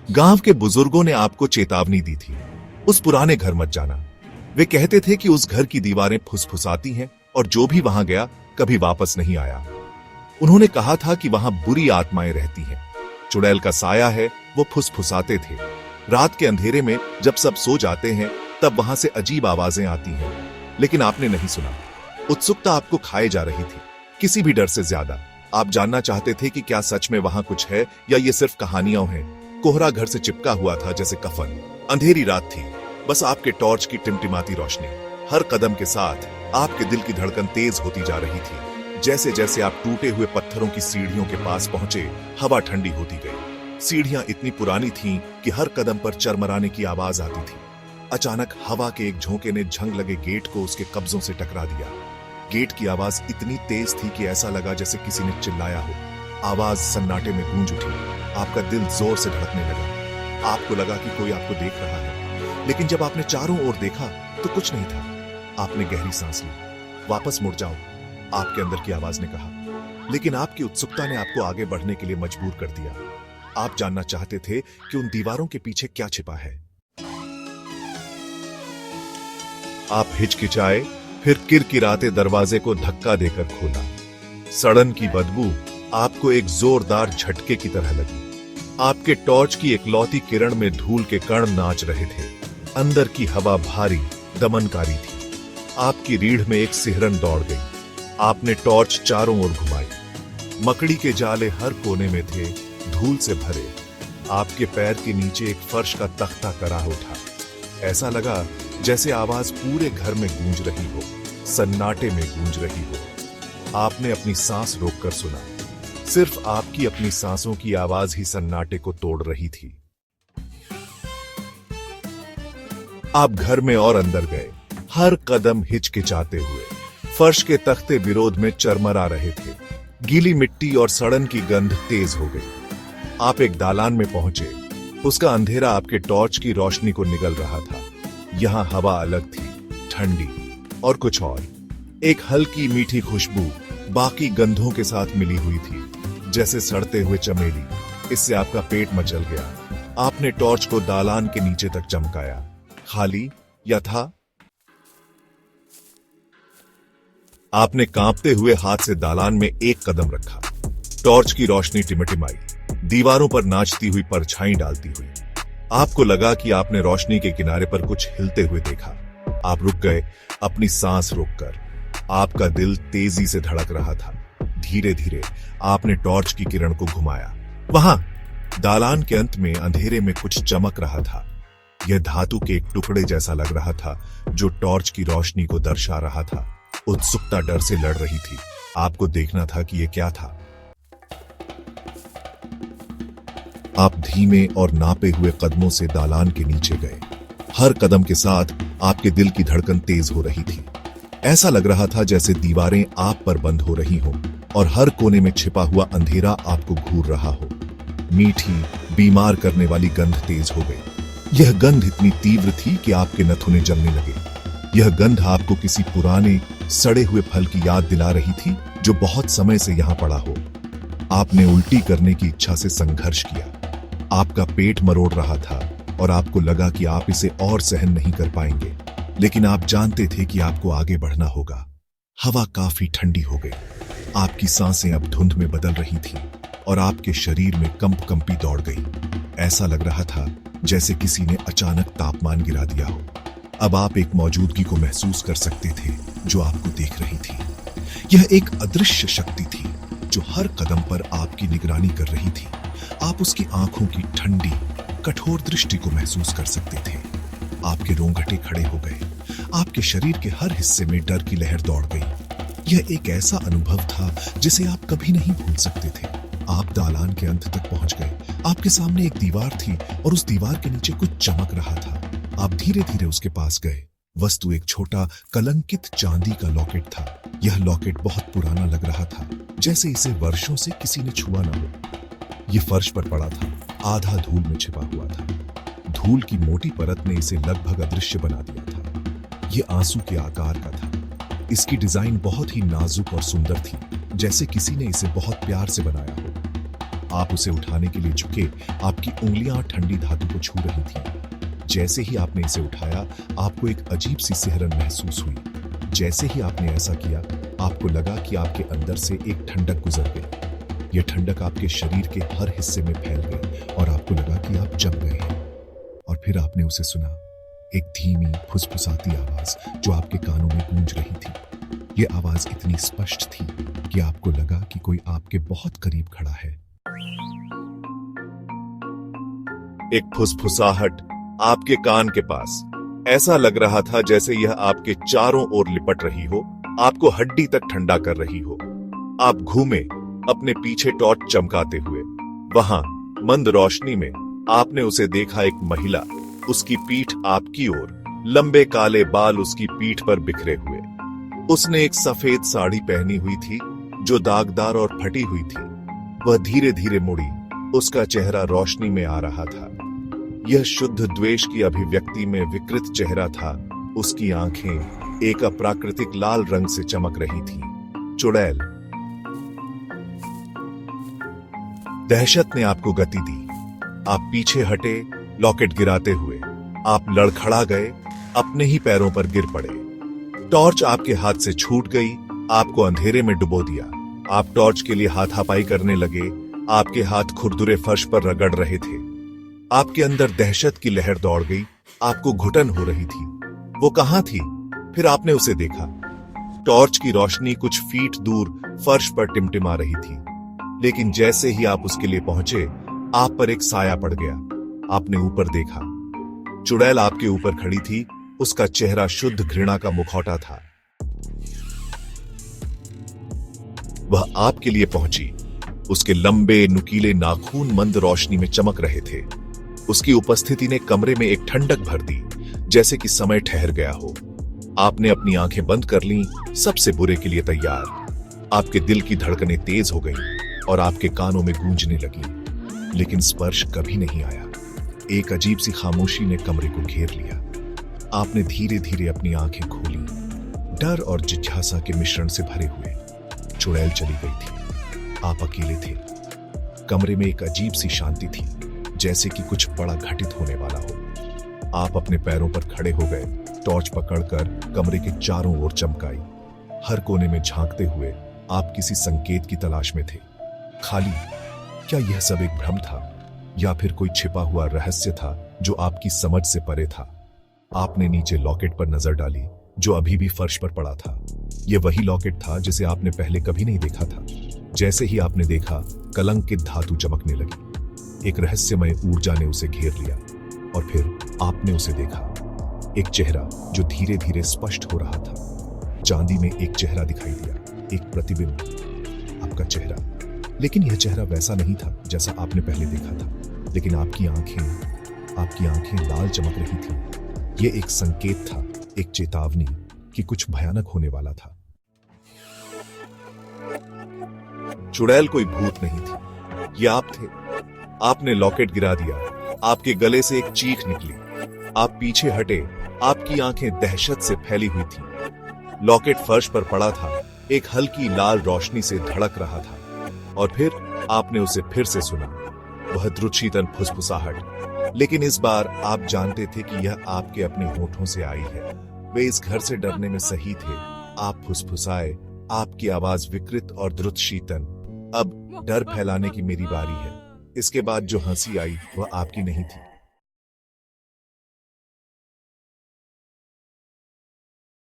गांव के बुजुर्गों ने आपको चेतावनी दी थी, उस पुराने घर मत जाना। वे कहते थे कि उस घर की दीवारें फुसफुसाती हैं और जो भी वहां गया कभी वापस नहीं आया। उन्होंने कहा था कि वहां बुरी आत्माएं रहती हैं, चुड़ैल का साया है, वो फुसफुसाते थे। रात के अंधेरे में जब सब सो जाते हैं तब वहां से अजीब आवाजें आती हैं, लेकिन आपने नहीं सुना। उत्सुकता आपको खाए जा रही थी, किसी भी डर से ज्यादा। आप जानना चाहते थे कि क्या सच में वहां कुछ है या ये सिर्फ कहानियां हैं। कोहरा घर से चिपका हुआ था जैसे कफन। अंधेरी रात थी, बस आपके टॉर्च की टिमटिमाती रोशनी। हर कदम के साथ आपके दिल की धड़कन तेज होती जा रही थी। जैसे जैसे आप टूटे हुए पत्थरों की सीढ़ियों के पास पहुंचे, हवा ठंडी होती गई। सीढ़ियां इतनी पुरानी थीं कि हर कदम पर चरमराने की आवाज आती थी। अचानक हवा के एक झोंके ने झंग लगे गेट को उसके कब्जों से टकरा दिया। गेट की आवाज इतनी तेज थी कि ऐसा लगा जैसे किसी ने चिल्लाया हो। आवाज सन्नाटे में गूंज उठी। आपका दिल जोर से धड़कने लगा। आपको लगा कि कोई आपको देख रहा है, लेकिन जब आपने चारों ओर देखा तो कुछ नहीं था। आपने गहरी सांस ली। वापस मुड़ जाओ, आपके अंदर की आवाज ने कहा, लेकिन आपकी उत्सुकता ने आपको आगे बढ़ने के लिए मजबूर कर दिया। आप जानना चाहते थे कि उन दीवारों के पीछे क्या छिपा है। आप हिचकिचाए, फिर किरकिराते दरवाजे को धक्का देकर खोला। सड़न की बदबू आपको एक जोरदार झटके की तरह लगी। आपके टॉर्च की इकलौती किरण में धूल के कण नाच रहे थे। अंदर की हवा भारी, दमनकारी थी। आपकी रीढ़ में एक सिहरन दौड़ गई। आपने टॉर्च चारों ओर घुमाई। मकड़ी के जाले हर कोने में थे, धूल से भरे। आपके पैर के नीचे एक फर्श का तख्ता करा उठा। ऐसा लगा जैसे आवाज पूरे घर में गूंज रही हो, सन्नाटे में गूंज रही हो। आपने अपनी सांस रोककर सुना। सिर्फ आपकी अपनी सांसों की आवाज ही सन्नाटे को तोड़ रही थी। आप घर में और अंदर गए, हर कदम हिचकिचाते हुए। फर्श के तख्ते विरोध में चरमरा रहे थे। गीली मिट्टी और सड़न की गंध तेज हो गई। आप एक दालान में पहुंचे। उसका अंधेरा आपके टॉर्च की रोशनी को निगल रहा था। यहां हवा अलग थी, ठंडी और कुछ और। एक हल्की मीठी खुशबू बाकी गंधों के साथ मिली हुई थी, जैसे सड़ते हुए चमेली। इससे आपका पेट मचल गया। आपने टॉर्च को दालान के नीचे तक चमकाया। खाली या था? आपने कांपते हुए हाथ से दालान में एक कदम रखा। टॉर्च की रोशनी टिमटिमाई, दीवारों पर नाचती हुई परछाई डालती हुई। आपको लगा कि आपने रोशनी के किनारे पर कुछ हिलते हुए देखा। आप रुक गए, अपनी सांस रोककर। आपका दिल तेजी से धड़क रहा था। धीरे धीरे आपने टॉर्च की किरण को घुमाया। वहां दालान के अंत में अंधेरे में कुछ चमक रहा था। यह धातु के एक टुकड़े जैसा लग रहा था, जो टॉर्च की रोशनी को दर्शा रहा था। उत्सुकता डर से लड़ रही थी। आपको देखना था कि यह क्या था। आप धीमे और नापे हुए कदमों से दालान के नीचे गए। हर कदम के साथ आपके दिल की धड़कन तेज हो रही थी। ऐसा लग रहा था जैसे दीवारें आप पर बंद हो रही हों और हर कोने में छिपा हुआ अंधेरा आपको घूर रहा हो। मीठी, बीमार करने वाली गंध तेज हो गई। यह गंध इतनी तीव्र थी कि आपके नथुने जलने लगे। यह गंध आपको किसी पुराने सड़े हुए फल की याद दिला रही थी, जो बहुत समय से यहां पड़ा हो। आपने उल्टी करने की इच्छा से संघर्ष किया। आपका पेट मरोड़ रहा था और आपको लगा कि आप इसे और सहन नहीं कर पाएंगे, लेकिन आप जानते थे कि आपको आगे बढ़ना होगा। हवा काफी ठंडी हो गई। आपकी सांसें अब धुंध में बदल रही थीं और आपके शरीर में कंपी दौड़ गई। ऐसा लग रहा था जैसे किसी ने अचानक तापमान गिरा दिया हो। अब आप एक मौजूदगी को महसूस कर सकते थे जो आपको देख रही थी। यह एक अदृश्य शक्ति थी जो हर कदम पर आपकी निगरानी कर रही थी। आप उसकी आंखों की ठंडी, कठोर दृष्टि को महसूस कर सकते थे। आपके रोंगटे खड़े हो गए। आपके शरीर के हर हिस्से में डर की लहर दौड़ गई। यह एक ऐसा अनुभव था जिसे आप कभी नहीं भूल सकते थे। आप दालान के अंत तक पहुंच गए। आपके सामने एक दीवार थी और उस दीवार के नीचे कुछ चमक रहा था। आप धीरे धीरे उसके पास गए। वस्तु एक छोटा कलंकित चांदी का लॉकेट था। यह लॉकेट बहुत पुराना लग रहा था, जैसे इसे वर्षों से किसी ने छुआ ना हो। यह फर्श पर पड़ा था, आधा धूल में छिपा हुआ था। धूल की मोटी परत ने इसे लगभग अदृश्य बना दिया था। यह आंसू के आकार का था। इसकी डिजाइन बहुत ही नाजुक और सुंदर थी, जैसे किसी ने इसे बहुत प्यार से बनाया हो। आप उसे उठाने के लिए झुके, आपकी उंगलियां ठंडी धातु को छू रही थीं। जैसे ही आपने इसे उठाया, आपको एक अजीब सी सिहरन महसूस हुई। जैसे ही आपने ऐसा किया, आपको लगा कि आपके अंदर से एक ठंडक गुजर गई। यह ठंडक आपके शरीर के हर हिस्से में फैल गई और आपको लगा कि आप जम गए हैं। और फिर आपने उसे सुना, एक धीमी फुसफुसाती आवाज जो आपके कानों में गूंज रही थी। यह आवाज इतनी स्पष्ट थी कि आपको लगा कि कोई आपके बहुत करीब खड़ा है। एक फुसफुसाहट आपके कान के पास, ऐसा लग रहा था जैसे यह आपके चारों ओर लिपट रही हो, आपको हड्डी तक ठंडा कर रही हो। आप घूमे, अपने पीछे टॉर्च चमकाते हुए। वहां मंद रोशनी में आपने उसे देखा, एक महिला, उसकी पीठ आपकी ओर, लंबे काले बाल उसकी पीठ पर बिखरे हुए। उसने एक सफेद साड़ी पहनी हुई थी जो दागदार और फटी हुई थी। वह धीरे धीरे मुड़ी, उसका चेहरा रोशनी में आ रहा था। यह शुद्ध द्वेष की अभिव्यक्ति में विकृत चेहरा था। उसकी आंखें एक अप्राकृतिक लाल रंग से चमक रही थीं। चुड़ैल। दहशत ने आपको गति दी। आप पीछे हटे, लॉकेट गिराते हुए। आप लड़खड़ा गए, अपने ही पैरों पर गिर पड़े। टॉर्च आपके हाथ से छूट गई, आपको अंधेरे में डुबो दिया। आप टॉर्च के लिए हाथापाई करने लगे। आपके हाथ खुरदुरे फर्श पर रगड़ रहे थे। आपके अंदर दहशत की लहर दौड़ गई। आपको घुटन हो रही थी। वो कहां थी? फिर आपने उसे देखा। टॉर्च की रोशनी कुछ फीट दूर फर्श पर टिमटिमा रही थी, लेकिन जैसे ही आप उसके लिए पहुंचे, आप पर एक साया पड़ गया। आपने ऊपर देखा। चुड़ैल आपके ऊपर खड़ी थी। उसका चेहरा शुद्ध घृणा का मुखौटा था। वह आपके लिए पहुंची। उसके लंबे नुकीले नाखून मंद रोशनी में चमक रहे थे। उसकी उपस्थिति ने कमरे में एक ठंडक भर दी, जैसे कि समय ठहर गया हो। आपने अपनी आंखें बंद कर लीं, सबसे बुरे के लिए तैयार। आपके दिल की धड़कनें तेज हो गईं और आपके कानों में गूंजने लगी, लेकिन स्पर्श कभी नहीं आया। एक अजीब सी खामोशी ने कमरे को घेर लिया। आपने धीरे धीरे अपनी आंखें खोली, डर और जिज्ञासा के मिश्रण से भरे हुए। चुड़ैल चली गई थी। आप अकेले थे। कमरे में एक अजीब सी शांति थी, जैसे कि कुछ बड़ा घटित होने वाला हो। आप अपने पैरों पर खड़े हो गए, टॉर्च पकड़कर कमरे के चारों ओर चमकाई। हर कोने में झांकते हुए आप किसी संकेत की तलाश में थे। खाली। क्या यह सब एक भ्रम था, या फिर कोई छिपा हुआ रहस्य था जो आपकी समझ से परे था? आपने नीचे लॉकेट पर नजर डाली, जो अभी भी फर्श पर पड़ा था। यह वही लॉकेट था जिसे आपने पहले कभी नहीं देखा था। जैसे ही आपने देखा, कलंकित धातु चमकने लगी। एक रहस्यमय ऊर्जा ने उसे घेर लिया। और फिर आपने उसे देखा, एक चेहरा जो धीरे धीरे स्पष्ट हो रहा था। चांदी में एक चेहरा दिखाई दिया, एक प्रतिबिंब, आपका चेहरा। लेकिन यह चेहरा वैसा नहीं था जैसा आपने पहले देखा था। लेकिन आपकी आंखें लाल चमक रही थी। यह एक संकेत था, एक चेतावनी कि कुछ भयानक होने वाला था। चुड़ैल कोई भूत नहीं थी, ये आप थे। आपने लॉकेट गिरा दिया। आपके गले से एक चीख निकली। आप पीछे हटे, आपकी आंखें दहशत से फैली हुई थीं। लॉकेट फर्श पर पड़ा था, एक हल्की लाल रोशनी से धड़क रहा था। और फिर आपने उसे फिर से सुना, वह द्रुतशीतन फुसफुसाहट। लेकिन इस बार आप जानते थे कि यह आपके अपने होठों से आई है। वे इस घर से डरने में सही थे। आप फुसफुसाए, आपकी आवाज विकृत और द्रुतशीतन। अब डर फैलाने की मेरी बारी है। इसके बाद जो हंसी आई वह आपकी नहीं थी,